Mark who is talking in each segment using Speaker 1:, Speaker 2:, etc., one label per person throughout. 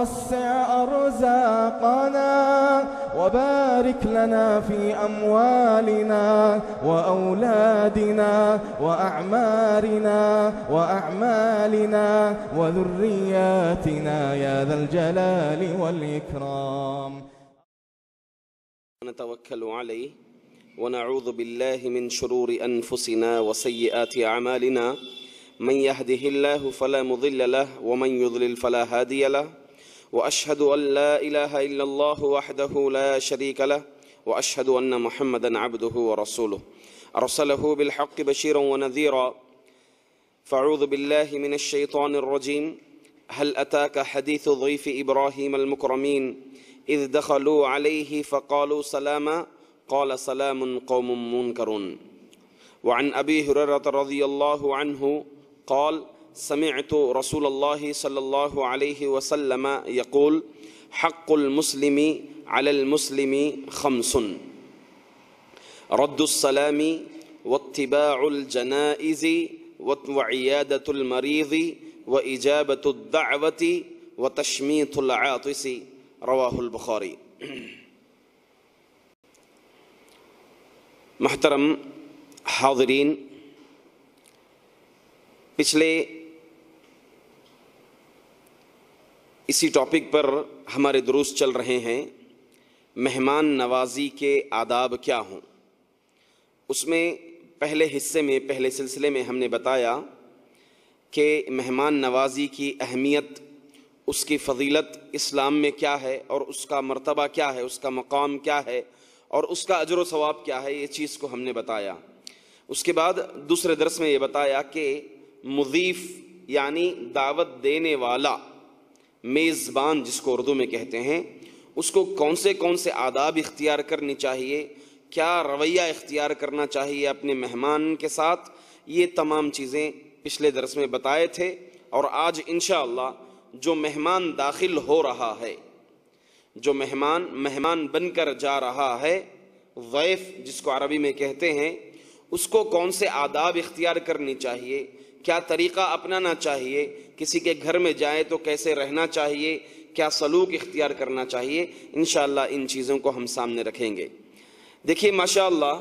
Speaker 1: ووسع أرزاقنا وبارك لنا في أموالنا وأولادنا وأعمالنا وذرياتنا يا ذا الجلال والإكرام.
Speaker 2: نتوكل عليه ونعوذ بالله من شرور أنفسنا وسيئات أعمالنا، من يهده الله فلا مضل له ومن يضلل فلا هادي له، وأشهد أن لا إله إلا الله وحده لا شريك له، وأشهد أن محمدا عبده ورسوله أرسله بالحق بشيرا ونذيرا. فأعوذ بالله من الشيطان الرجيم. هل أتاك حديث ضيف إبراهيم المكرمين إذ دخلوا عليه فقالوا سلاما قال سلام قوم منكرون. وعن أبي هريرة رضي الله عنه قال سمعت رسول الله صلى الله عليه وسلم يقول حق المسلم على المسلم خمس: رد السلام واتباع الجنائز وعيادة المريض وإجابة الدعوة وتشميت العاطس. رواہ البخاری. محترم حاضرین، پچھلے اسی ٹاپک پر ہمارے دروس چل رہے ہیں، مہمان نوازی کے آداب کیا ہوں. اس میں پہلے حصے میں، پہلے سلسلے میں ہم نے بتایا کہ مہمان نوازی کی اہمیت، اس کی فضیلت اسلام میں کیا ہے اور اس کا مرتبہ کیا ہے، اس کا مقام کیا ہے اور اس کا اجر و ثواب کیا ہے. یہ چیز کو ہم نے بتایا. اس کے بعد دوسرے درس میں یہ بتایا کہ مضیف یعنی دعوت دینے والا، میزبان جس کو اردو میں کہتے ہیں، اس کو کون سے آداب اختیار کرنی چاہیے، کیا رویہ اختیار کرنا چاہیے اپنے مہمان کے ساتھ. یہ تمام چیزیں پچھلے درس میں بتائے تھے. اور آج انشاءاللہ جو مہمان داخل ہو رہا ہے، جو مہمان بن کر جا رہا ہے، ضیف جس کو عربی میں کہتے ہیں، اس کو کون سے آداب اختیار کرنی چاہیے، کیا طریقہ اپنانا چاہیے، کسی کے گھر میں جائے تو کیسے رہنا چاہیے، کیا سلوک اختیار کرنا چاہیے، انشاءاللہ ان چیزوں کو ہم سامنے رکھیں گے. دیکھیے ماشاءاللہ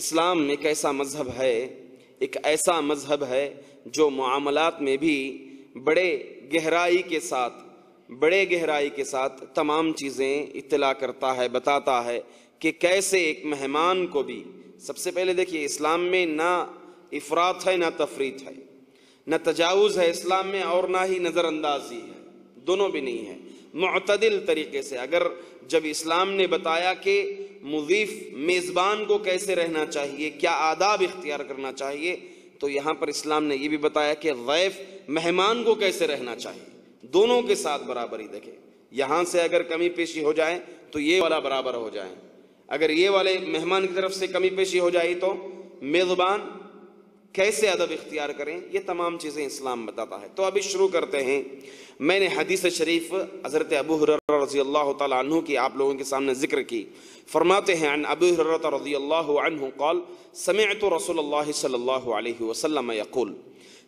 Speaker 2: اسلام ایک ایسا مذہب ہے جو معاملات میں بھی بڑے گہرائی کے ساتھ تمام چیزیں اطلاع کرتا ہے، بتاتا ہے کہ کیسے ایک مہمان کو بھی. سب سے پہلے دیکھیے اسلام میں نہ افراط ہے نہ تفریط ہے، نہ تجاوز ہے اسلام میں اور نہ ہی نظر اندازی ہے، دونوں بھی نہیں ہے. معتدل طریقے سے اگر جب اسلام نے بتایا کہ مضیف میزبان کو کیسے رہنا چاہیے، کیا آداب اختیار کرنا چاہیے، تو یہاں پر اسلام نے یہ بھی بتایا کہ ضیف مہمان کو کیسے رہنا چاہیے. دونوں کے ساتھ برابری. دیکھیں یہاں سے اگر کمی پیشی ہو جائے تو یہ والا برابر ہو جائے، اگر یہ والے مہمان کی طرف سے کمی پیشی ہو جائے تو میزبان کیسے ادب اختیار کریں. یہ تمام چیزیں اسلام بتاتا ہے. تو ابھی شروع کرتے ہیں. میں نے حدیث شریف حضرت ابو ہریرہ رضی اللہ تعالی عنہ کی آپ لوگوں کے سامنے ذکر کی. فرماتے ہیں عن ابو ہریرہ رضی اللہ عنہ قال سمعت رسول اللہ صلی اللہ علیہ وسلم یقول.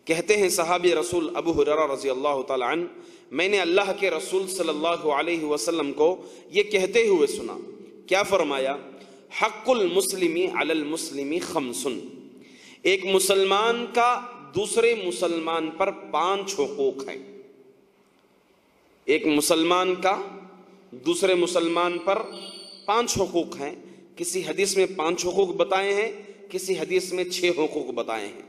Speaker 2: کہتے ہیں صحابی رسول ابو ہریرہ رضی اللہ تعالی عنہ، میں نے اللہ کے رسول صلی اللہ علیہ وسلم کو یہ کہتے ہوئے سنا. کیا فرمایا؟ حق المسلم علی المسلم خمس. ایک مسلمان کا دوسرے مسلمان پر 5 حقوق ہیں. ایک مسلمان کا دوسرے مسلمان پر 5 حقوق ہیں. کسی حدیث میں 5 حقوق بتائے ہیں، کسی حدیث میں 6 حقوق بتائے ہیں.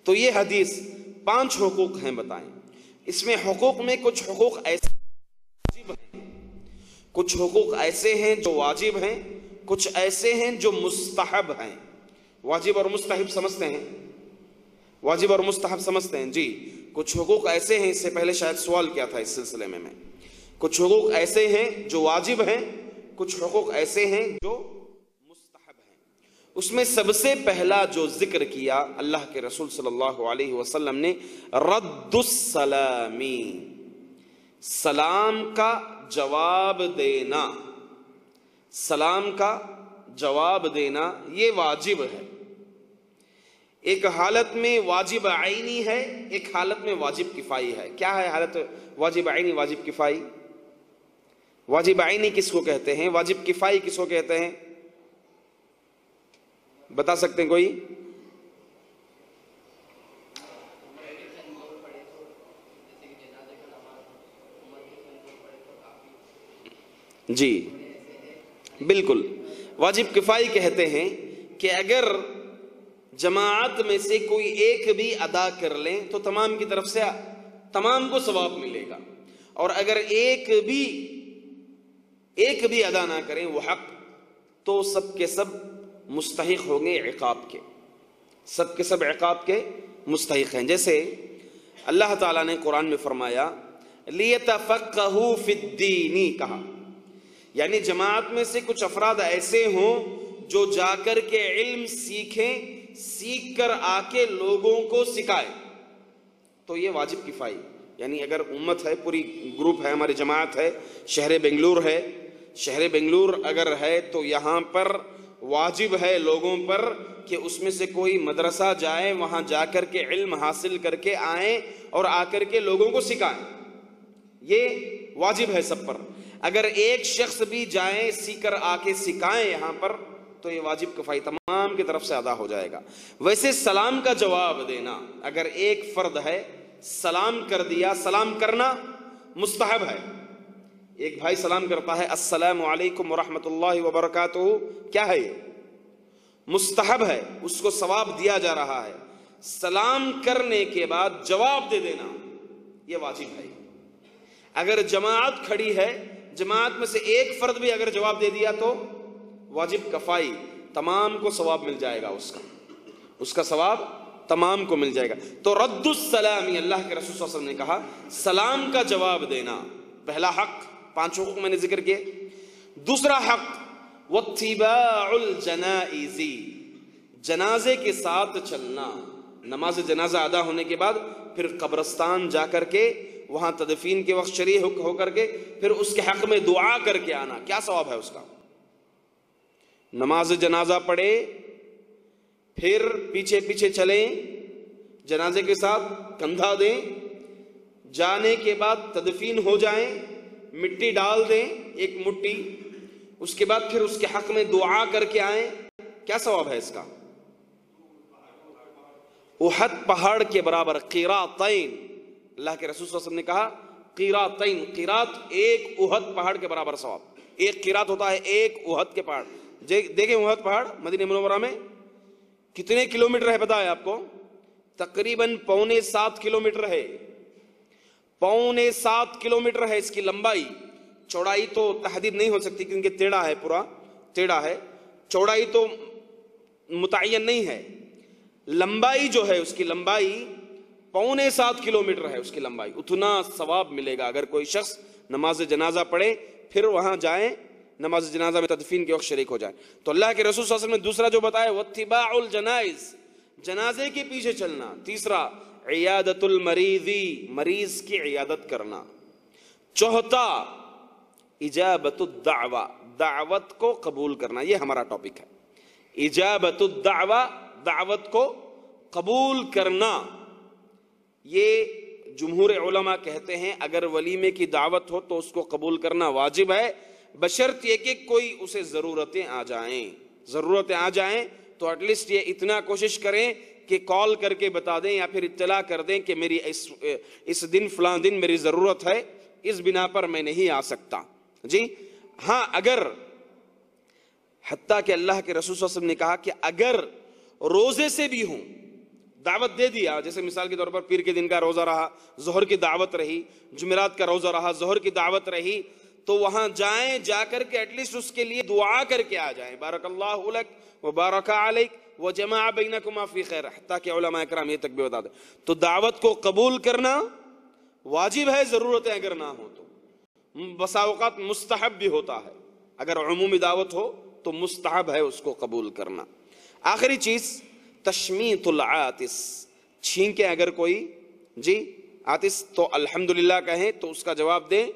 Speaker 2: تو یہ حدیث 5 حقوق ہیں بتائیں. اس میں حقوق میں کچھ حقوق ایسے واجب ہیں، کچھ حقوق ایسے ہیں جو واجب ہیں، کچھ ایسے ہیں جو مستحب ہیں. واجب اور مستحب سمجھتے ہیں؟ واجب اور مستحب سمجھتے ہیں جی. کچھ حقوق ایسے ہیں، اس سے پہلے شاید سوال کیا تھا اس سلسلے میں. کچھ حقوق ایسے ہیں جو واجب ہیں، کچھ حقوق ایسے ہیں جو مستحب ہیں. اس میں سب سے پہلا جو ذکر کیا اللہ کے رسول صلی اللہ علیہ وسلم نے، رد السلامی، سلام کا جواب دینا. سلام کا جواب دینا یہ واجب ہے. ایک حالت میں واجب عینی ہے، ایک حالت میں واجب کفائی ہے. کیا ہے حالت واجب عینی واجب کفائی؟ واجب عینی کس کو کہتے ہیں؟ واجب کفائی کس کو کہتے ہیں؟ بتا سکتے ہیں کوئی؟ جی بالکل، واجب کفائی کہتے ہیں کہ اگر جماعت میں سے کوئی ایک بھی ادا کر لیں تو تمام کی طرف سے تمام کو ثواب ملے گا، اور اگر ایک بھی ادا نہ کریں وہ حق، تو سب کے سب مستحق ہوں گے عقاب کے، سب کے سب عقاب کے مستحق ہیں۔ جیسے اللہ تعالیٰ نے قرآن میں فرمایا لِيَتَفَقَّهُوا فِي الدِّينِ کہا، یعنی جماعت میں سے کچھ افراد ایسے ہوں جو جا کر کے علم سیکھیں، سیکھ کر آ کے لوگوں کو سکھائے، تو یہ واجب کفائی، یعنی اگر امت ہے، پوری گروپ ہے، ہماری جماعت ہے، شہر بنگلور ہے، شہر بنگلور اگر ہے تو یہاں پر واجب ہے لوگوں پر کہ اس میں سے کوئی مدرسہ جائے، وہاں جا کر کے علم حاصل کر کے آئیں اور آ کر کے لوگوں کو سکھائیں، یہ واجب ہے سب پر۔ اگر ایک شخص بھی جائیں، سیکھ کر آ کے سکھائیں یہاں پر، تو یہ واجب کفائی تمام کی طرف سے ادا ہو جائے گا۔ ویسے سلام کا جواب دینا، اگر ایک فرد ہے سلام کر دیا، سلام کرنا مستحب ہے، ایک بھائی سلام کرتا ہے السلام علیکم ورحمۃ اللہ وبرکاتہ، کیا ہے یہ؟ مستحب ہے، اس کو ثواب دیا جا رہا ہے۔ سلام کرنے کے بعد جواب دے دینا یہ واجب ہے۔ اگر جماعت کھڑی ہے، جماعت میں سے ایک فرد بھی اگر جواب دے دیا تو واجب کفائی، تمام کو ثواب مل جائے گا، اس کا ثواب تمام کو مل جائے گا۔ تو رد السلامی، اللہ کے رسول صلی اللہ علیہ وسلم نے کہا سلام کا جواب دینا، پہلا حق، 5 حقوق میں نے ذکر کیے۔ دوسرا حق واتباع الجنائز، جنازے کے ساتھ چلنا، نماز جنازہ ادا ہونے کے بعد پھر قبرستان جا کر کے وہاں تدفین کے وقت شریک ہو کر کے پھر اس کے حق میں دعا کر کے آنا، کیا ثواب ہے اس کا؟ نماز جنازہ پڑھے، پھر پیچھے پیچھے چلیں، جنازے کے ساتھ کندھا دیں، جانے کے بعد تدفین ہو جائیں، مٹی ڈال دیں ایک مٹھی، اس کے بعد پھر اس کے حق میں دعا کر کے آئیں، کیا ثواب ہے اس کا؟ احد پہاڑ کے برابر، قیراتین، اللہ کے رسول صلی اللہ علیہ وسلم نے کہا قیراتین، قیرات ایک احد پہاڑ کے برابر ثواب، ایک قیرات ہوتا ہے ایک احد کے پہاڑ۔ دیکھیں احد پہاڑ مدینہ منورہ میں کتنے کلومیٹر ہے پتہ ہے آپ کو؟ تقریباً 6.25 کلومیٹر ہے، 6.25 کلومیٹر ہے اس کی لمبائی، چوڑائی تو تحدید نہیں ہو سکتی کیونکہ ٹیڑھا ہے، پورا ٹیڑھا ہے، چوڑائی تو متعین نہیں ہے، لمبائی جو ہے اس کی لمبائی 6.25 کلومیٹر ہے، اس کی لمبائی، اتنا ثواب ملے گا اگر کوئی شخص نماز جنازہ پڑھے پھر وہاں جائیں، نماز جنازہ میں تدفین کے وقت شریک ہو جائیں۔ تو اللہ کے رسول صلی اللہ علیہ وسلم نے دوسرا جو بتایا واتباع الجنائز، جنازے کے پیچھے چلنا۔ تیسرا عیادت المریضی، مریض کی عیادت کرنا۔ چوتھا اجابت الدعوہ، دعوت کو قبول کرنا، یہ ہمارا ٹاپک ہے، اجابت الدعوہ، دعوت کو قبول کرنا۔ یہ جمہور علماء کہتے ہیں اگر ولیمے کی دعوت ہو تو اس کو قبول کرنا واجب ہے، بشرط یہ کہ کوئی اسے ضرورتیں آ جائیں تو ایٹ لیسٹ یہ اتنا کوشش کریں کہ کال کر کے بتا دیں یا پھر اطلاع کر دیں کہ میری اس دن فلاں دن میری ضرورت ہے، اس بنا پر میں نہیں آ سکتا۔ جی ہاں، اگر حتیٰ کہ اللہ کے رسول صلی اللہ علیہ وسلم نے کہا کہ اگر روزے سے بھی ہوں، دعوت دے دیا، جیسے مثال کے طور پر پیر کے دن کا روزہ رہا، ظہر کی دعوت رہی، جمعرات کا روزہ رہا، ظہر کی دعوت رہی، تو وہاں جائیں، جا کر کے ایٹ لیسٹ اس کے لیے دعا کر کے آ جائیں، بارک اللہ لک وبارک علیک وجمع بینکما فی خیر، حتیٰ کہ علماء اکرام یہ تک بھی بتا دیں۔ تو دعوت کو قبول کرنا واجب ہے، ضرورتیں اگر نہ ہو تو، بسا اوقات مستحب بھی ہوتا ہے، اگر عمومی دعوت ہو تو مستحب ہے اس کو قبول کرنا۔ آخری چیز تشمیت العاطس، چھینکیں اگر کوئی جی عاطس تو الحمدللہ کہیں تو اس کا جواب دیں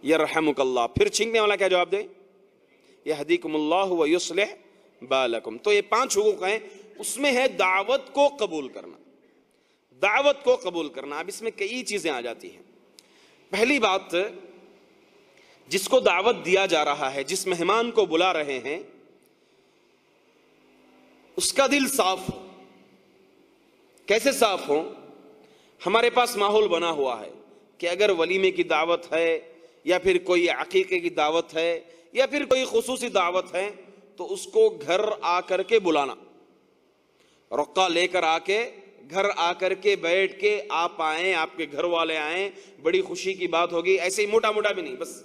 Speaker 2: یرحمک اللہ، پھر چھینکنے والا کیا جواب دیں؟ یہدیکم اللہ ویصلح بالکم۔ تو یہ 5 حقوق ہیں، اس میں ہے دعوت کو قبول کرنا، دعوت کو قبول کرنا۔ اب اس میں کئی چیزیں آ جاتی ہیں۔ پہلی بات جس کو دعوت دیا جا رہا ہے، جس مہمان کو بلا رہے ہیں، اس کا دل صاف ہو۔ کیسے صاف ہو؟ ہمارے پاس ماحول بنا ہوا ہے کہ اگر ولیمے کی دعوت ہے یا پھر کوئی عقیقے کی دعوت ہے یا پھر کوئی خصوصی دعوت ہے تو اس کو گھر آ کر کے بلانا، رقہ لے کر آ کے گھر آ کر کے بیٹھ کے آپ آئیں، آپ کے گھر والے آئیں، بڑی خوشی کی بات ہوگی۔ ایسے ہی موٹا موٹا بھی نہیں، بس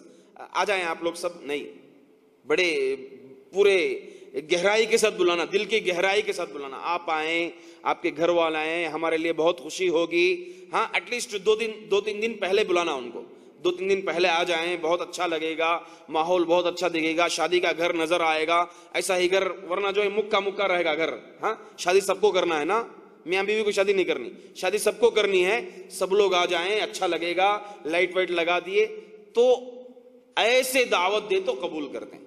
Speaker 2: آ جائیں آپ لوگ سب، نہیں، بڑے پورے گہرائی کے ساتھ بلانا، دل کی گہرائی کے ساتھ بلانا۔ آپ آئیں، آپ کے گھر والے آئیں، ہمارے لیے بہت خوشی ہوگی۔ ہاں ایٹ لیسٹ دو تین دن پہلے بلانا ان کو، 2-3 دن پہلے آ جائیں، بہت اچھا لگے گا، ماحول بہت اچھا دکھے گا، شادی کا گھر نظر آئے گا، ایسا ہی گھر، ورنہ جو ہے مکہ مکہ رہے گا گھر۔ ہاں شادی سب کو کرنا ہے نا، میاں بیوی کو شادی نہیں کرنی، شادی سب کو کرنی ہے، سب لوگ آ جائیں، اچھا لگے گا، لائٹ وائٹ لگا دیے تو ایسے دعوت دے تو قبول کرتے ہیں۔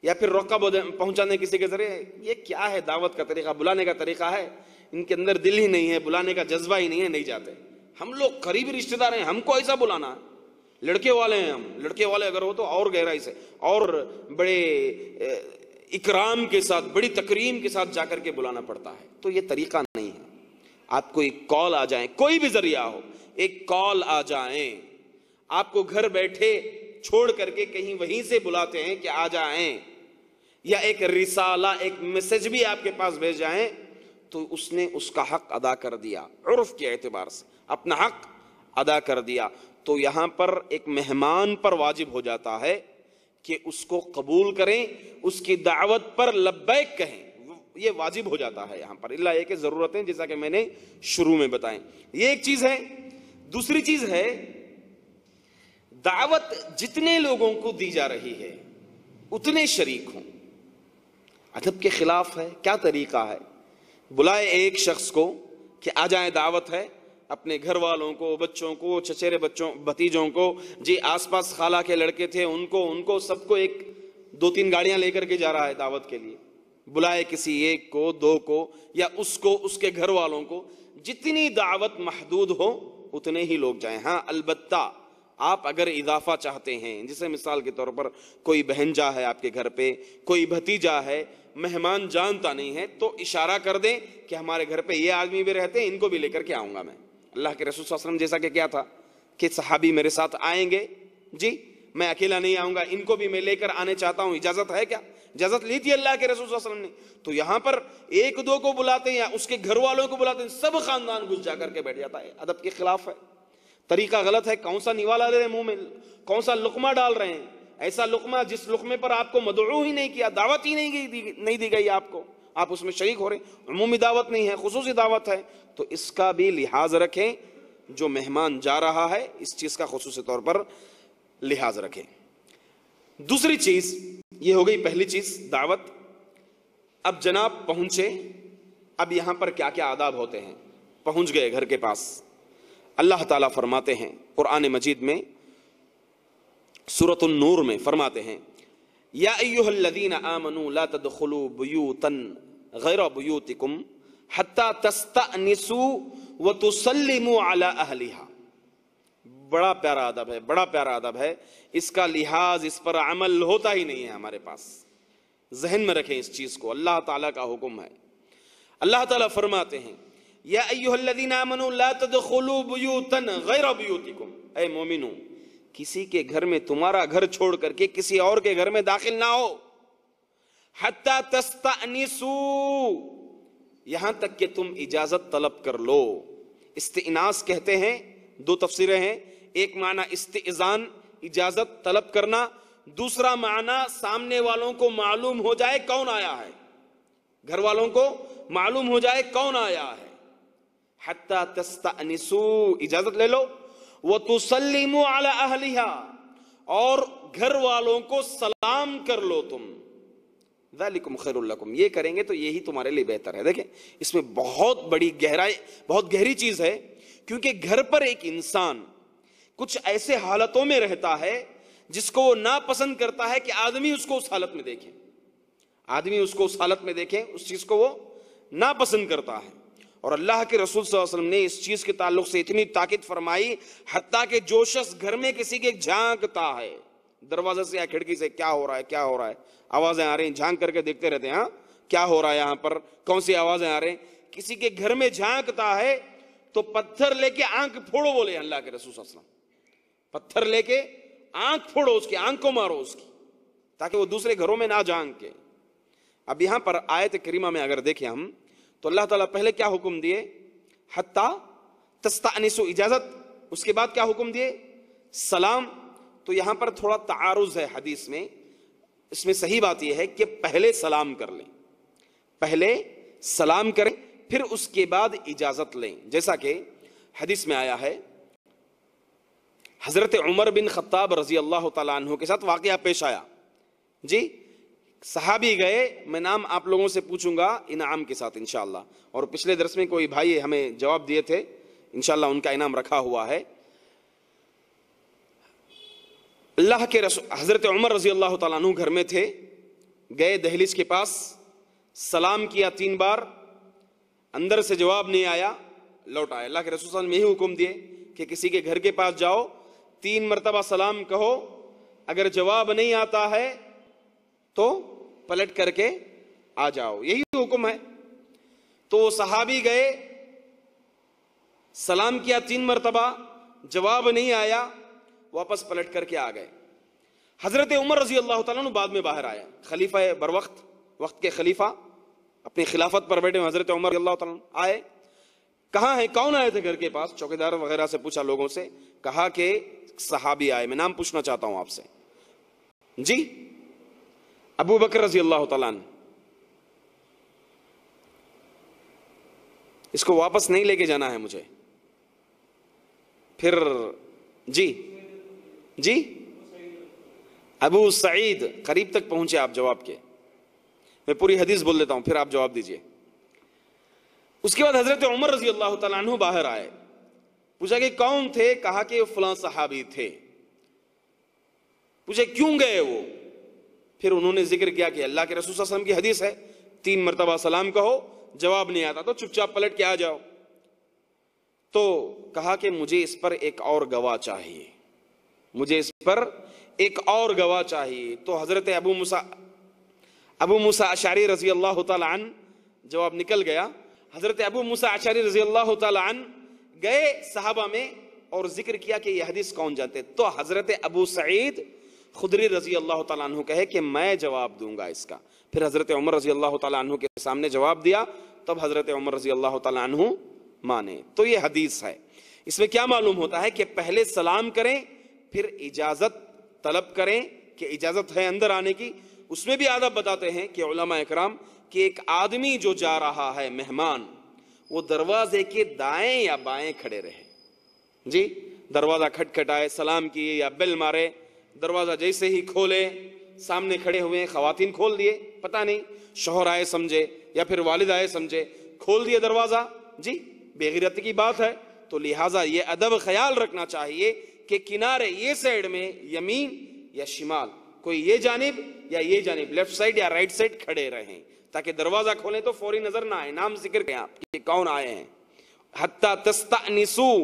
Speaker 2: یا پھر روکا پہنچانے کسی کے ذریعے، یہ کیا ہے دعوت کا طریقہ، بلانے کا طریقہ ہے؟ ان کے اندر دل ہی نہیں ہے، بلانے کا جذبہ ہی نہیں ہے، نہیں جاتے۔ ہم لوگ قریبی رشتہ دار ہیں، ہم کو ایسا بلانا ہے، لڑکے والے ہیں ہم، لڑکے والے اگر ہو تو اور گہرائی سے اور بڑے اکرام کے ساتھ، بڑی تکریم کے ساتھ جا کر کے بلانا پڑتا ہے۔ تو یہ طریقہ نہیں ہے۔ آپ کو ایک کال آ جائیں، کوئی بھی ذریعہ ہو، ایک کال آ جائیں، آپ کو گھر بیٹھے چھوڑ کر کے کہیں وہیں سے بلاتے ہیں کہ آ جائیں، یا ایک رسالہ، ایک میسج بھی آپ کے پاس بھیج جائیں، تو اس نے اس کا حق ادا کر دیا، عرف کے اعتبار سے اپنا حق ادا کر دیا۔ تو یہاں پر ایک مہمان پر واجب ہو جاتا ہے کہ اس کو قبول کریں، اس کی دعوت پر لبیک کہیں، یہ واجب ہو جاتا ہے یہاں پر، اللہ یہ کہ ضرورتیں جیسا کہ میں نے شروع میں بتائیں۔ یہ ایک چیز ہے۔ دوسری چیز ہے، دعوت جتنے لوگوں کو دی جا رہی ہے اتنے شریک ہوں۔ ادب کے خلاف ہے، کیا طریقہ ہے؟ بلائے ایک شخص کو کہ آ جائیں، دعوت ہے، اپنے گھر والوں کو، بچوں کو، چچیرے بچوں، بھتیجوں کو، جی آس پاس خالہ کے لڑکے تھے ان کو سب کو، ایک 2-3 گاڑیاں لے کر کے جا رہا ہے دعوت کے لیے۔ بلائے کسی ایک کو، 2 کو، یا اس کو، اس کے گھر والوں کو، جتنی دعوت محدود ہو اتنے ہی لوگ جائیں۔ ہاں البتہ آپ اگر اضافہ چاہتے ہیں، جیسے مثال کے طور پر کوئی بہنجا ہے آپ کے گھر پہ، کوئی بھتیجا ہے، مہمان جانتا نہیں ہے، تو اشارہ کر دیں کہ ہمارے گھر پہ یہ آدمی بھی رہتے ہیں، ان کو بھی لے کر کے آؤں گا میں۔ اللہ کے رسول صلی اللہ علیہ وسلم جیسا کہ کیا تھا کہ صحابی میرے ساتھ آئیں گے، جی میں اکیلا نہیں آؤں گا، ان کو بھی میں لے کر آنے چاہتا ہوں، اجازت ہے کیا؟ اجازت لی تھی اللہ کے رسول صلی اللہ علیہ وسلم نے۔ تو یہاں پر 1-2 کو بلاتے ہیں یا اس کے گھر والوں کو بلاتے ہیں، سب خاندان گھس جا کر کے بیٹھ جاتا ہے۔ ادب کے خلاف ہے، طریقہ غلط ہے۔ کون سا نوالا لے رہے ہیں منہ میں، کون سا لقمہ ڈال رہے ہیں، ایسا لقمہ جس لقمے پر آپ کو مدعو ہی نہیں کیا، دعوت ہی نہیں دی گئی آپ کو، آپ اس میں شریک ہو رہے ہیں۔ عمومی دعوت نہیں ہے، خصوصی دعوت ہے، تو اس کا بھی لحاظ رکھیں۔ جو مہمان جا رہا ہے اس چیز کا خصوصی طور پر لحاظ رکھیں۔ دوسری چیز یہ ہو گئی، پہلی چیز دعوت۔ اب جناب پہنچے، اب یہاں پر کیا کیا آداب ہوتے ہیں؟ پہنچ گئے گھر کے پاس، اللہ تعالیٰ فرماتے ہیں قرآن مجید میں، سورۃ النور میں فرماتے ہیں، یا ایھا الذین آمنوا لا تدخلوا بیوتا غیر بیوتکم حتی تستأنسوا وتسلموا علی اہلہا۔ بڑا پیارا ادب ہے، بڑا پیارا ادب ہے، اس کا لحاظ، اس پر عمل ہوتا ہی نہیں ہے ہمارے پاس۔ ذہن میں رکھیں اس چیز کو، اللہ تعالیٰ کا حکم ہے۔ اللہ تعالیٰ فرماتے ہیں، یا ایھا الذین آمنوا لا تدخلوا بیوتا غیر بیوتکم، اے مومنو کسی کے گھر میں، تمہارا گھر چھوڑ کر کے کسی اور کے گھر میں داخل نہ ہو، حتی تستأنسوا، یہاں تک کہ تم اجازت طلب کر لو۔ استئناس کہتے ہیں، 2 تفسیریں ہیں، ایک معنی استئذان، اجازت طلب کرنا، دوسرا معنی سامنے والوں کو معلوم ہو جائے کون آیا ہے، گھر والوں کو معلوم ہو جائے کون آیا ہے۔ حتی تستأنسوا، اجازت لے لو، وتسلموا علی اہلہا، اور گھر والوں کو سلام کر لو تم۔ ذالکم خیر لکم، یہ کریں گے تو یہی تمہارے لیے بہتر ہے۔ دیکھیں اس میں بہت بڑی گہرائی، بہت گہری چیز ہے، کیونکہ گھر پر ایک انسان کچھ ایسے حالتوں میں رہتا ہے جس کو وہ ناپسند کرتا ہے کہ آدمی اس کو اس حالت میں دیکھے، آدمی اس کو اس حالت میں دیکھے، اس چیز کو وہ ناپسند کرتا ہے۔ اور اللہ کے رسول صلی اللہ علیہ وسلم نے اس چیز کے تعلق سے اتنی تاکید فرمائی، حتیٰ کہ جو شخص گھر میں کسی کے جھانکتا ہے، دروازے سے یا کھڑکی سے کیا ہو رہا ہے کیا ہو رہا ہے, آوازیں آ رہی ہیں, جھانک کر کے دیکھتے رہتے ہیں, ہاں کیا ہو رہا ہے یہاں پر, کون سی آوازیں آ رہے ہیں. کسی کے گھر میں جھانکتا ہے تو پتھر لے کے آنکھ پھوڑو, بولے اللہ کے رسول صلی اللہ علیہ وسلم, پتھر لے کے آنکھ پھوڑو, اس کی آنکھ کو مارو اس کی, تاکہ وہ دوسرے گھروں میں نہ جھانکے. اب یہاں پر آیت کریمہ میں اگر دیکھیں ہم تو اللہ تعالیٰ پہلے کیا حکم دیے, حتی تستأنسوا, اجازت, اس کے بعد کیا حکم دیے, سلام. تو یہاں پر تھوڑا تعارض ہے حدیث میں, اس میں صحیح بات یہ ہے کہ پہلے سلام کر لیں, پہلے سلام کریں پھر اس کے بعد اجازت لیں. جیسا کہ حدیث میں آیا ہے, حضرت عمر بن خطاب رضی اللہ تعالیٰ عنہ کے ساتھ واقعہ پیش آیا. جی صحابی گئے, میں نام آپ لوگوں سے پوچھوں گا انعام کے ساتھ انشاءاللہ, اور پچھلے درس میں کوئی بھائی ہمیں جواب دیے تھے, انشاءاللہ ان کا انعام رکھا ہوا ہے. اللہ کے رسول حضرت عمر رضی اللہ تعالیٰ عنہ گھر میں تھے, گئے دہلیز کے پاس, سلام کیا 3 بار, اندر سے جواب نہیں آیا, لوٹ آئے. اللہ کے رسول صلی اللہ علیہ وسلم یہی حکم دیے کہ کسی کے گھر کے پاس جاؤ, 3 مرتبہ سلام کہو, اگر جواب نہیں آتا ہے تو پلٹ کر کے آ جاؤ, یہی حکم ہے. تو صحابی گئے, سلام کیا 3 مرتبہ, جواب نہیں آیا, واپس پلٹ کر کے آ گئے. حضرت عمر رضی اللہ تعالیٰ عنہ بعد میں باہر آیا, خلیفہ بروقت, وقت کے خلیفہ, اپنی خلافت پر بیٹھے حضرت عمر رضی اللہ تعالیٰ عنہ آئے. کہاں ہیں, کون آئے تھے گھر کے پاس, چوکیدار وغیرہ سے پوچھا لوگوں سے, کہا کہ صحابی آئے, میں نام پوچھنا چاہتا ہوں آپ سے. جی ابو بکر رضی اللہ تعالیٰ عنہ. اس کو واپس نہیں لے کے جانا ہے مجھے. پھر جی ابو سعید, قریب تک پہنچے آپ جواب کے, میں پوری حدیث بول دیتا ہوں پھر آپ جواب دیجئے. اس کے بعد حضرت عمر رضی اللہ تعالیٰ عنہ باہر آئے, پوچھا کہ کون تھے, کہا کہ فلاں صحابی تھے. پوچھے کیوں گئے وہ, پھر انہوں نے ذکر کیا کہ اللہ کے رسول صلی اللہ علیہ وسلم کی حدیث ہے 3 مرتبہ سلام کہو, جواب نہیں آتا تو چپ چاپ پلٹ کے آ جاؤ. تو کہا کہ مجھے اس پر ایک اور گواہ چاہیے, مجھے اس پر ایک اور گواہ چاہیے. تو حضرت ابو موسیٰ اشعری رضی اللہ تعالیٰ عنہ, جواب نکل گیا. حضرت ابو موسیٰ اشعری رضی اللہ تعالیٰ عنہ گئے صحابہ میں اور ذکر کیا کہ یہ حدیث کون جانتے. تو حضرت ابو سعید خدری رضی اللہ تعالیٰ عنہ کہے کہ میں جواب دوں گا اس کا. پھر حضرت عمر رضی اللہ تعالیٰ عنہ کے سامنے جواب دیا, تب حضرت عمر رضی اللہ تعالیٰ عنہ مانے. تو یہ حدیث ہے. اس میں کیا معلوم ہوتا ہے کہ پہلے سلام کریں پھر اجازت طلب کریں کہ اجازت ہے اندر آنے کی. اس میں بھی آداب بتاتے ہیں کہ علماء اکرام کہ ایک آدمی جو جا رہا ہے مہمان, وہ دروازے کے دائیں یا بائیں کھڑے رہے. جی دروازہ کھٹکھٹائے, سلام کیے یا بیل مارے, دروازہ جیسے ہی کھولے, سامنے کھڑے ہوئے, خواتین کھول دیے, پتہ نہیں شوہر آئے سمجھے یا پھر والد آئے سمجھے, کھول دیے دروازہ. جی بے غیرتی کی بات ہے. تو لہٰذا یہ ادب خیال رکھنا چاہیے کہ کنارے یہ سائڈ میں یمین یا شمال, کوئی یہ جانب یا یہ جانب, لیفٹ سائڈ یا رائٹ سائڈ کھڑے رہیں, تاکہ دروازہ کھولیں تو فوری نظر نہ آئے, نام ذکر کریں آپ کہ کون آئے ہیں. حتی تستأنسوا,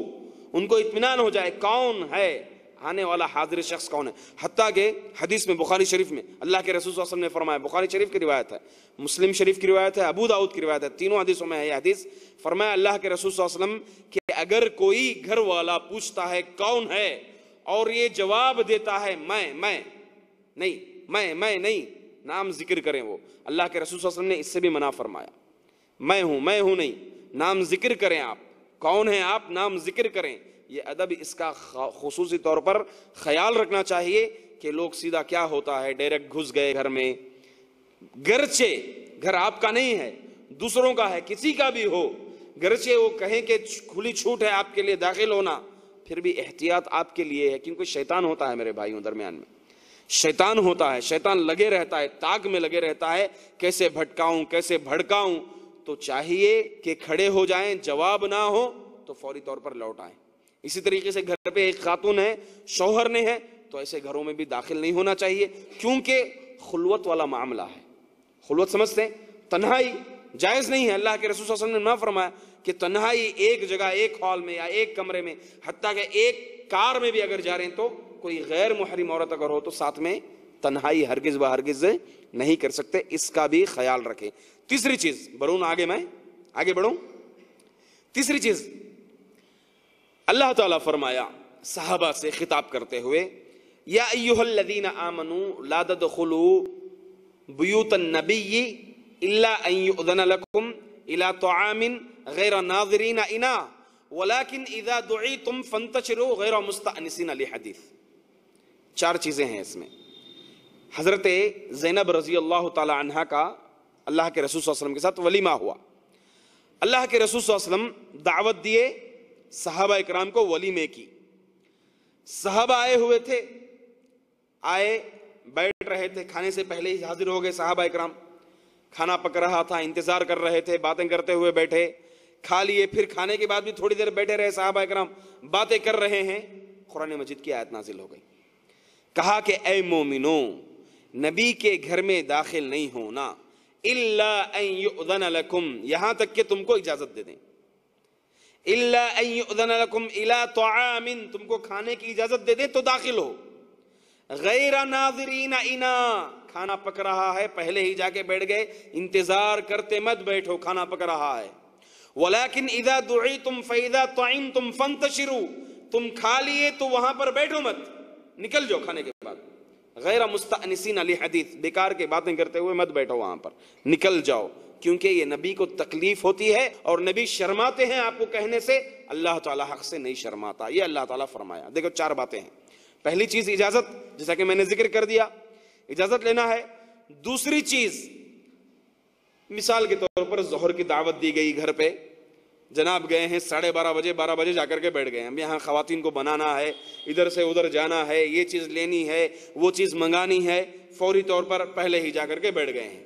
Speaker 2: ان کو اطمینان ہو جائے کون ہے آنے والا حاضر شخص کون ہے. حتیٰ کہ حدیث میں بخاری شریف میں اللہ کے رسول صلی اللہ علیہ وسلم نے فرمایا, بخاری شریف کی روایت ہے, مسلم شریف کی روایت ہے, ابو داؤد کی روایت ہے, تینوں حدیثوں میں ہے یہ حدیث. فرمایا اللہ کے رسول صلی اللہ علیہ وسلم کہ اگر کوئی گھر والا پوچھتا ہے کون ہے اور یہ جواب دیتا ہے میں نہیں, نام ذکر کریں. وہ اللہ کے رسول صلی اللہ علیہ وسلم نے اس سے بھی منع فرمایا, میں ہوں نہیں, نام ذکر کریں. آپ کون ہیں, آپ نام ذکر کریں. یہ ادب اس کا خصوصی طور پر خیال رکھنا چاہیے کہ لوگ سیدھا کیا ہوتا ہے ڈائریکٹ گھس گئے گھر میں, گرچہ گھر آپ کا نہیں ہے دوسروں کا ہے, کسی کا بھی ہو, گرچہ وہ کہیں کہ کھلی چھوٹ ہے آپ کے لیے داخل ہونا, پھر بھی احتیاط آپ کے لیے ہے, کیونکہ شیطان ہوتا ہے میرے بھائیوں درمیان میں, شیطان ہوتا ہے, شیطان لگے رہتا ہے, تاک میں لگے رہتا ہے, کیسے بھٹکاؤں کیسے بھڑکاؤں. تو چاہیے کہ کھڑے ہو جائیں, جواب نہ ہو تو فوری طور پر لوٹ آئیں. اسی طریقے سے گھر پہ ایک خاتون ہے, شوہر نے ہے, تو ایسے گھروں میں بھی داخل نہیں ہونا چاہیے, کیونکہ خلوت والا معاملہ ہے. خلوت سمجھتے ہیں, تنہائی جائز نہیں ہے. اللہ کے رسول صلی اللہ علیہ وسلم نے نہ فرمایا کہ تنہائی ایک جگہ, ایک ہال میں یا ایک کمرے میں, حتیٰ کہ ایک کار میں بھی اگر جا رہے ہیں تو کوئی غیر محرم عورت اگر ہو تو ساتھ میں تنہائی ہرگز و ہرگز نہیں کر سکتے، اس کا بھی خیال رکھیں۔ تیسری چیز، میں آگے بڑھوں، تیسری چیز اللہ تعالیٰ فرمایا صحابہ سے خطاب کرتے ہوئے، یا ایھا الذین آمنوا لا تدخلوا بیوت النبی الا ان یؤذن لکم الی طعام غیر ناظرین اناء ولکن اذا دعیتم فانتشروا غیر مستأنسین لحدیث۔ 4 چیزیں ہیں اس میں۔ حضرت زینب رضی اللہ تعالی عنہ کا اللہ کے رسول صلی اللہ علیہ وسلم کے ساتھ ولیمہ ہوا۔ اللہ کے رسول صلی اللہ علیہ وسلم دعوت دیے صحابہ اکرام کو ولیمے کی۔ صحابہ آئے ہوئے تھے، بیٹھ رہے تھے، کھانے سے پہلے ہی حاضر ہو گئے صحابہ اکرام۔ کھانا پک رہا تھا، انتظار کر رہے تھے، باتیں کرتے ہوئے بیٹھے، کھا لیے، پھر کھانے کے بعد بھی تھوڑی دیر بیٹھے رہے صحابہ اکرام، باتیں کر رہے ہیں۔ قرآن مجید کی آیت نازل ہو گئی، کہا کہ اے مومنو، نبی کے گھر میں داخل نہیں ہونا الا ان یؤذن لکم، یہاں تک کہ تم کو اجازت دے دیں، الا ان یؤذن لکم الی طعام، تم کو کھانے کی اجازت دے دیں تو داخل ہو، غیر ناظرین اناء، کھانا پک رہا ہے پہلے ہی جا کے بیٹھ گئے، انتظار کرتے مت بیٹھو، کھانا پک رہا ہے، ولیکن اذا دعیتم فاذا طعمتم فانتشروا، تم کھا لیے تو وہاں پر بیٹھو مت، نکل جاؤ کھانے کے بعد، غیر مستأنسین لحدیث، بیکار کے باتیں کرتے ہوئے مت بیٹھو وہاں پر، نکل جاؤ، کیونکہ یہ نبی کو تکلیف ہوتی ہے اور نبی شرماتے ہیں آپ کو کہنے سے، اللہ تعالیٰ حق سے نہیں شرماتا، یہ اللہ تعالیٰ فرمایا۔ دیکھو 4 باتیں ہیں۔ پہلی چیز اجازت، جیسا کہ میں نے ذکر کر دیا، اجازت لینا ہے۔ دوسری چیز، مثال کے طور پر ظہر کی دعوت دی گئی گھر پہ، جناب گئے ہیں 12:30 بجے، 12 بجے جا کر کے بیٹھ گئے ہیں، ہم یہاں خواتین کو بنانا ہے، ادھر سے ادھر جانا ہے، یہ چیز لینی ہے، وہ چیز منگانی ہے، فوری طور پر پہلے ہی جا کر کے بیٹھ گئے ہیں۔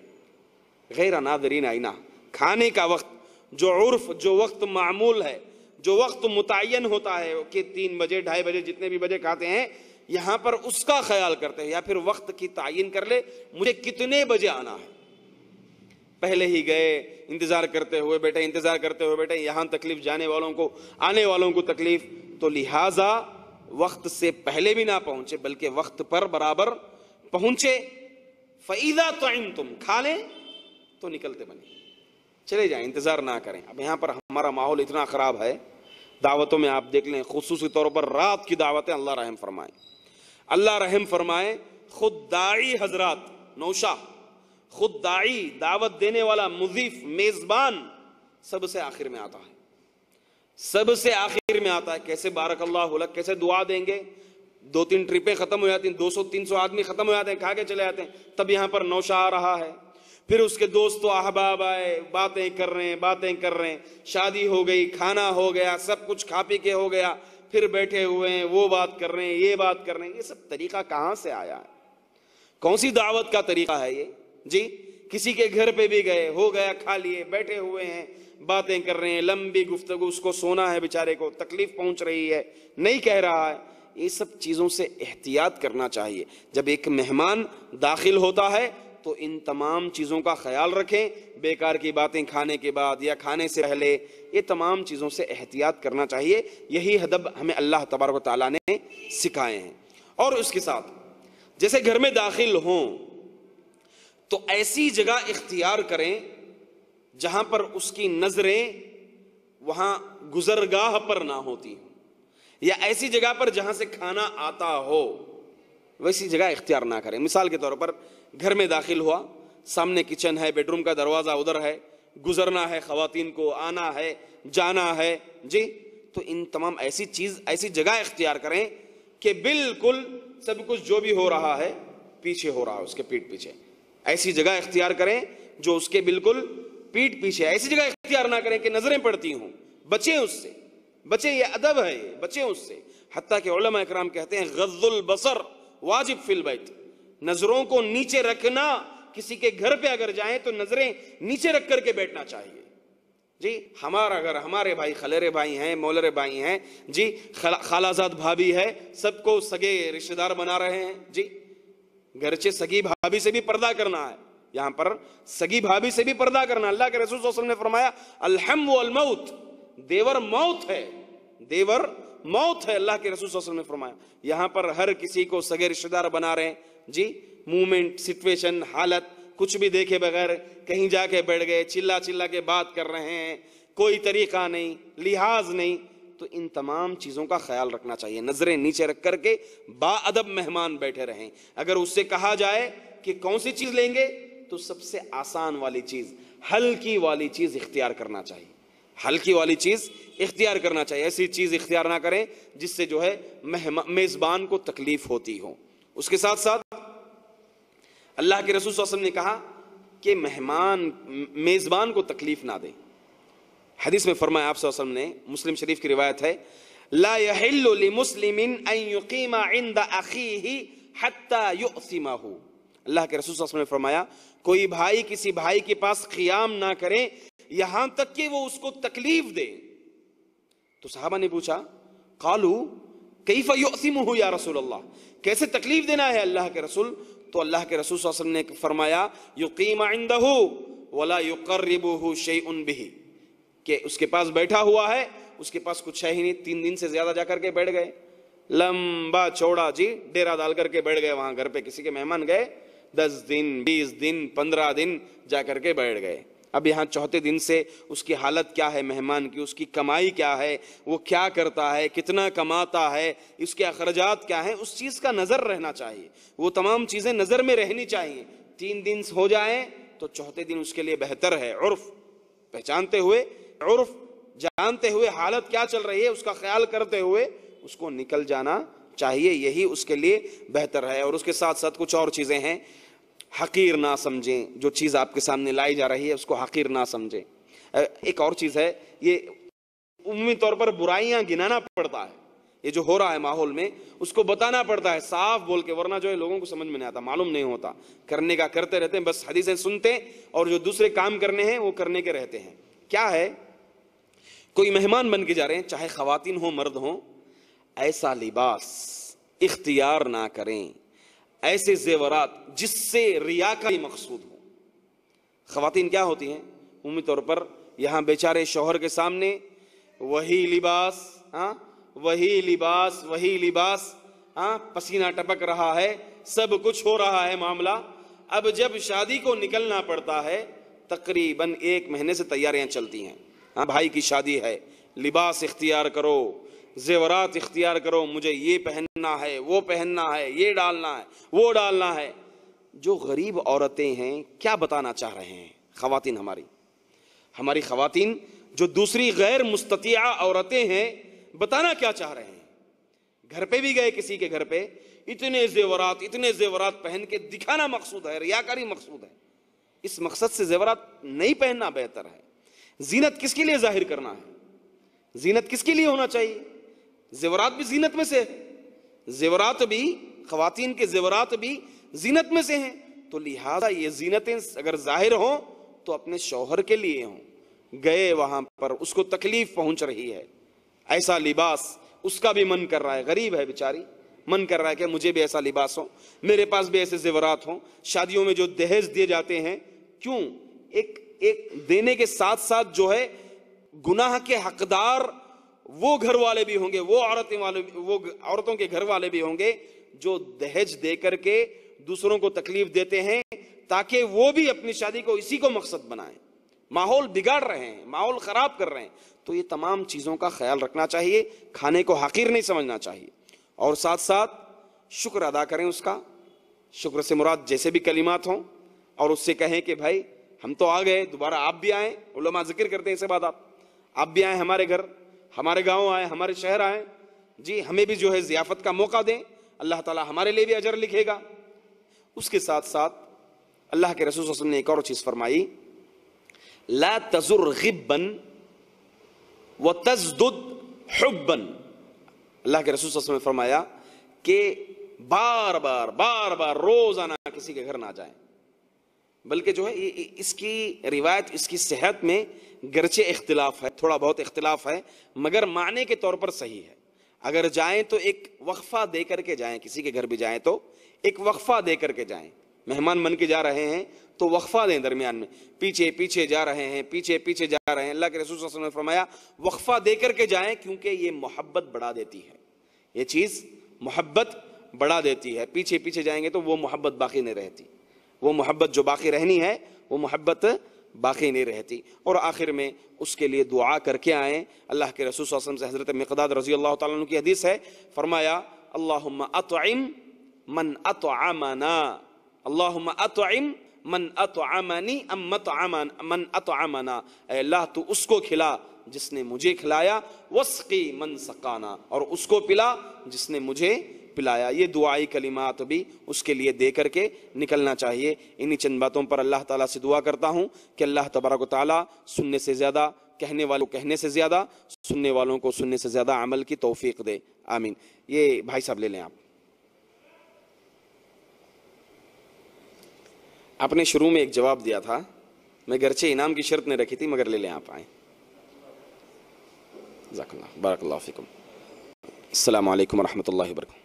Speaker 2: غیر ناظرین اناء، کھانے کا وقت، جو عرف، جو وقت معمول ہے، جو وقت متعین ہوتا ہے کہ 3 بجے 2:30 بجے جتنے بھی بجے کھاتے ہیں، یہاں پر اس کا خیال کرتے ہیں، یا پھر وقت کی تعین کر لے مجھے کتنے بجے آنا ہے، پہلے ہی گئے، انتظار کرتے ہوئے بیٹھے، یہاں تکلیف جانے والوں کو، آنے والوں کو تکلیف، تو لہٰذا وقت سے پہلے بھی نہ پہنچے بلکہ وقت پر برابر پہنچے۔ فَإِذَا طَعِمْتُمْ، کھا لیں تو نکلتے بنے، چلے جائیں، انتظار نہ کریں۔ اب یہاں پر ہمارا ماحول اتنا خراب ہے، دعوتوں میں آپ دیکھ لیں، خصوصی طور پر رات کی دعوتیں، اللہ رحم فرمائے، اللہ رحم فرمائے۔ خود داعی حضرات، نوشا، خود داعی، دعوت دینے والا، مضیف، میزبان، سب سے آخر میں آتا ہے، سب سے آخر میں آتا ہے۔ کیسے بارک اللہ لک، کیسے دعا دیں گے، 2-3 ٹرپیں ختم ہو جاتی ہیں، 200-300 آدمی ختم ہو جاتے ہیں، کھا کے چلے جاتے ہیں، تب یہاں پر نوشا آ رہا ہے، پھر اس کے دوست و احباب آئے، باتیں کر رہے ہیں، شادی ہو گئی، کھانا ہو گیا، سب کچھ کھا پی کے ہو گیا، پھر بیٹھے ہوئے ہیں، وہ بات کر رہے ہیں، یہ بات کر رہے ہیں۔ یہ سب طریقہ کہاں سے آیا ہے؟ کون سی دعوت کا طریقہ ہے یہ؟ جی، کسی کے گھر پہ بھی گئے، ہو گیا، کھا لیے، بیٹھے ہوئے ہیں، باتیں کر رہے ہیں، لمبی گفتگو، اس کو سونا ہے بیچارے کو، تکلیف پہنچ رہی ہے، نہیں کہہ رہا ہے۔ یہ سب چیزوں سے احتیاط کرنا چاہیے۔ جب ایک مہمان داخل ہوتا ہے تو ان تمام چیزوں کا خیال رکھیں، بیکار کی باتیں کھانے کے بعد یا کھانے سے پہلے، یہ تمام چیزوں سے احتیاط کرنا چاہیے۔ یہی ادب ہمیں اللہ تبارک و تعالیٰ نے سکھائے ہیں۔ اور اس کے ساتھ جیسے گھر میں داخل ہوں تو ایسی جگہ اختیار کریں جہاں پر اس کی نظریں وہاں گزرگاہ پر نہ ہوتی ہوں، یا ایسی جگہ پر جہاں سے کھانا آتا ہو، ویسی جگہ اختیار نہ کریں۔ مثال کے طور پر گھر میں داخل ہوا، سامنے کچن ہے، بیڈ روم کا دروازہ ادھر ہے، گزرنا ہے خواتین کو، آنا ہے، جانا ہے، جی، تو ان تمام ایسی جگہ اختیار کریں کہ بالکل سب کچھ جو بھی ہو رہا ہے پیچھے ہو رہا ہے، اس کے پیٹھ پیچھے۔ ایسی جگہ اختیار کریں جو اس کے بالکل پیٹھ پیچھے، ایسی جگہ اختیار نہ کریں کہ نظریں پڑتی ہوں، بچیں اس سے، بچیں، یہ ادب ہے، یہ بچیں اس سے۔ حتیٰ کہ علماء اکرام کہتے ہیں غض البصر واجب فی البیت، نظروں کو نیچے رکھنا، کسی کے گھر پہ اگر جائیں تو نظریں نیچے رکھ کر کے بیٹھنا چاہیے۔ جی، ہمارا گھر، ہمارے بھائی، خلیرے بھائی ہیں، مولرے بھائی ہیں، جی، خالہ زاد بھابھی ہے، سب کو سگے رشتہ دار بنا رہے ہیں، جی، گرچہ سگی بھابھی سے بھی پردہ کرنا ہے، یہاں پر سگی بھابھی سے بھی پردہ کرنا۔ اللہ کے رسول صلی اللہ علیہ وسلم نے فرمایا الحم والموت، دیور موت ہے، دیور موت ہے۔ اللہ کے رسول صلی اللہ علیہ وسلم نے فرمایا یہاں پر ہر کسی کو سگے رشتہ دار بنا رہے ہیں جی، مومنٹ، سچویشن، حالت کچھ بھی دیکھے بغیر کہیں جا کے بیٹھ گئے، چلا چلا کے بات کر رہے ہیں، کوئی طریقہ نہیں، لحاظ نہیں، تو ان تمام چیزوں کا خیال رکھنا چاہیے۔ نظریں نیچے رکھ کر کے با ادب مہمان بیٹھے رہیں۔ اگر اس سے کہا جائے کہ کون سی چیز لیں گے تو سب سے آسان والی چیز، ہلکی والی چیز اختیار کرنا چاہیے، ہلکی والی چیز اختیار کرنا چاہیے۔ ایسی چیز اختیار نہ کریں جس سے جو ہے میزبان کو تکلیف ہوتی ہو۔ اس کے ساتھ ساتھ اللہ کے رسول صلی اللہ علیہ وسلم نے کہا کہ میزبان کو تکلیف نہ دے۔ حدیث میں فرمایا آپ صلی اللہ علیہ وسلم نے، مسلم شریف کی روایت ہے، لا يحل لمسلم ان يقيم عند اخيه حتى يؤثمه۔ اللہ کے رسول صلی اللہ علیہ وسلم نے فرمایا کوئی بھائی کسی بھائی کے پاس قیام نہ کرے یہاں تک کہ وہ اس کو تکلیف دے۔ تو صحابہ نے پوچھا قالوا کیف یؤثمه یا رسول اللہ، کیسے تکلیف دینا ہے اللہ کے رسول؟ تو اللہ کے رسول صلی اللہ علیہ وسلم نے فرمایا یقیم عنده ولا يقربه شیء به، کہ اس کے پاس بیٹھا ہوا ہے، اس کے پاس کچھ ہے ہی نہیں، 3 دن سے زیادہ جا کر کے بیٹھ گئے، لمبا چوڑا جی ڈیرا ڈال کر کے بیٹھ گئے وہاں، گھر پہ کسی کے مہمان گئے 10 دن 20 دن 15 دن جا کر کے بیٹھ گئے۔ اب یہاں چوتھے دن سے اس کی حالت کیا ہے مہمان کی، اس کی کمائی کیا ہے، وہ کیا کرتا ہے، کتنا کماتا ہے، اس کے اخراجات کیا ہیں، اس چیز کا نظر رہنا چاہیے، وہ تمام چیزیں نظر میں رہنی چاہیے۔ 3 دن ہو جائیں تو چوتھے دن اس کے لیے بہتر ہے، عرف پہچانتے ہوئے، عرف جانتے ہوئے، حالت کیا چل رہی ہے اس کا خیال کرتے ہوئے اس کو نکل جانا چاہیے، یہی اس کے لیے بہتر ہے۔ اور اس کے ساتھ ساتھ کچھ اور چیزیں ہیں، حقیر نہ سمجھیں، جو چیز آپ کے سامنے لائی جا رہی ہے اس کو حقیر نہ سمجھیں۔ ایک اور چیز ہے، یہ عمومی طور پر برائیاں گنانا پڑتا ہے، یہ جو ہو رہا ہے ماحول میں اس کو بتانا پڑتا ہے صاف بول کے، ورنہ جو ہے لوگوں کو سمجھ میں نہیں آتا، معلوم نہیں ہوتا، کرنے کا کرتے رہتے ہیں، بس حدیثیں سنتے ہیں اور جو دوسرے کام کرنے ہیں وہ کرنے کے رہتے ہیں۔ کیا ہے، کوئی مہمان بن کے جا رہے ہیں، چاہے خواتین ہوں مرد ہوں، ایسا لباس اختیار نہ کریں، ایسے زیورات جس سے ریاکاری مقصود ہو۔ خواتین کیا ہوتی ہیں عمومی طور پر، یہاں بیچارے شوہر کے سامنے وہی لباس، وہی لباس، وہی لباس، پسینہ ٹپک رہا ہے، سب کچھ ہو رہا ہے معاملہ۔ اب جب شادی کو نکلنا پڑتا ہے تقریباً 1 مہینے سے تیاریاں چلتی ہیں، بھائی کی شادی ہے، لباس اختیار کرو، زیورات اختیار کرو، مجھے یہ پہننا ہے، وہ پہننا ہے، یہ ڈالنا ہے، وہ ڈالنا ہے۔ جو غریب عورتیں ہیں کیا بتانا چاہ رہے ہیں خواتین، ہماری خواتین جو دوسری غیر مستطیعہ عورتیں ہیں بتانا کیا چاہ رہے ہیں؟ گھر پہ بھی گئے کسی کے گھر پہ، اتنے زیورات پہن کے دکھانا مقصود ہے، ریاکاری مقصود ہے، اس مقصد سے زیورات نہیں پہننا بہتر ہے۔ زینت کس کے لیے ظاہر کرنا ہے؟ زینت کس کے لیے ہونا چاہیے؟ زیورات بھی زینت میں سے ہے، زیورات بھی، خواتین کے زیورات بھی زینت میں سے ہیں، تو لہذا یہ زینتیں اگر ظاہر ہوں تو اپنے شوہر کے لیے ہوں۔ گئے وہاں پر اس کو تکلیف پہنچ رہی ہے، ایسا لباس اس کا بھی من کر رہا ہے، غریب ہے بیچاری، من کر رہا ہے کہ مجھے بھی ایسا لباس ہو، میرے پاس بھی ایسے زیورات ہوں۔ شادیوں میں جو دہیج دیے جاتے ہیں، کیوں ایک دینے کے ساتھ ساتھ جو ہے گناہ کے حقدار وہ گھر والے بھی ہوں گے، وہ عورتوں کے گھر والے بھی ہوں گے جو دہیج دے کر کے دوسروں کو تکلیف دیتے ہیں تاکہ وہ بھی اپنی شادی کو اسی کو مقصد بنائیں۔ ماحول بگاڑ رہے ہیں، ماحول خراب کر رہے ہیں، تو یہ تمام چیزوں کا خیال رکھنا چاہیے، کھانے کو حقیر نہیں سمجھنا چاہیے، اور ساتھ ساتھ شکر ادا کریں اس کا۔ شکر سے مراد جیسے بھی کلمات ہوں، اور اس سے کہیں کہ بھائی ہم تو آ گئے، دوبارہ آپ بھی آئیں، علماء ذکر کرتے ہیں اسے بعد آپ بھی آئیں ہمارے گھر، ہمارے گاؤں آئیں، ہمارے شہر آئیں، جی ہمیں بھی جو ہے ضیافت کا موقع دیں، اللہ تعالیٰ ہمارے لیے بھی اجر لکھے گا۔ اس کے ساتھ ساتھ اللہ کے رسول صلی اللہ علیہ وسلم نے ایک اور چیز فرمائی، لا تزر غبا وتزدد حبا۔ اللہ کے رسول صلی اللہ علیہ وسلم نے فرمایا کہ بار بار روزانہ کسی کے گھر نہ جائیں، بلکہ جو ہے اس کی روایت، اس کی صحت میں گرچہ اختلاف ہے، تھوڑا بہت اختلاف ہے، مگر معنی کے طور پر صحیح ہے۔ اگر جائیں تو ایک وقفہ دے کر کے جائیں، کسی کے گھر بھی جائیں تو ایک وقفہ دے کر کے جائیں، مہمان بن کے جا رہے ہیں تو وقفہ دیں درمیان میں، پیچھے پیچھے جا رہے ہیں، پیچھے پیچھے جا رہے ہیں، اللہ کے رسول صلی اللہ علیہ وسلم نے فرمایا وقفہ دے کر کے جائیں، کیونکہ یہ محبت بڑھا دیتی ہے، یہ چیز محبت بڑھا دیتی ہے۔ پیچھے پیچھے جائیں گے تو وہ محبت باقی نہیں رہتی، وہ محبت جو باقی رہنی ہے وہ محبت باقی نہیں رہتی۔ اور آخر میں اس کے لیے دعا کر کے آئیں۔ اللہ کے رسول صلی اللہ علیہ وسلم سے حضرت مقداد رضی اللہ تعالیٰ عنہ کی حدیث ہے، فرمایا اللہم اطعم من اطعمنا، اللہم اطعم من اطعمنی ام من اطعمنا، اے اللہ تو اس کو کھلا جس نے مجھے کھلایا، واسقی من سقانا، اور اس کو پلا جس نے مجھے پلایا۔ یہ دعائی کلمات بھی اس کے لیے دے کر کے نکلنا چاہیے۔ انہی چند باتوں پر اللہ تعالیٰ سے دعا کرتا ہوں کہ اللہ تبارک و تعالیٰ سننے سے زیادہ، کہنے والوں کو کہنے سے زیادہ، سننے والوں کو سننے سے زیادہ عمل کی توفیق دے، آمین۔ یہ بھائی صاحب لے لیں آپ نے شروع میں ایک جواب دیا تھا، میں گرچہ انعام کی شرط نہیں رکھی تھی مگر لے لیں آپ، آئیں۔ جزاک اللہ، بارک اللہ فیکم۔ السلام علیکم ورحمۃ اللہ وبرکاتہ۔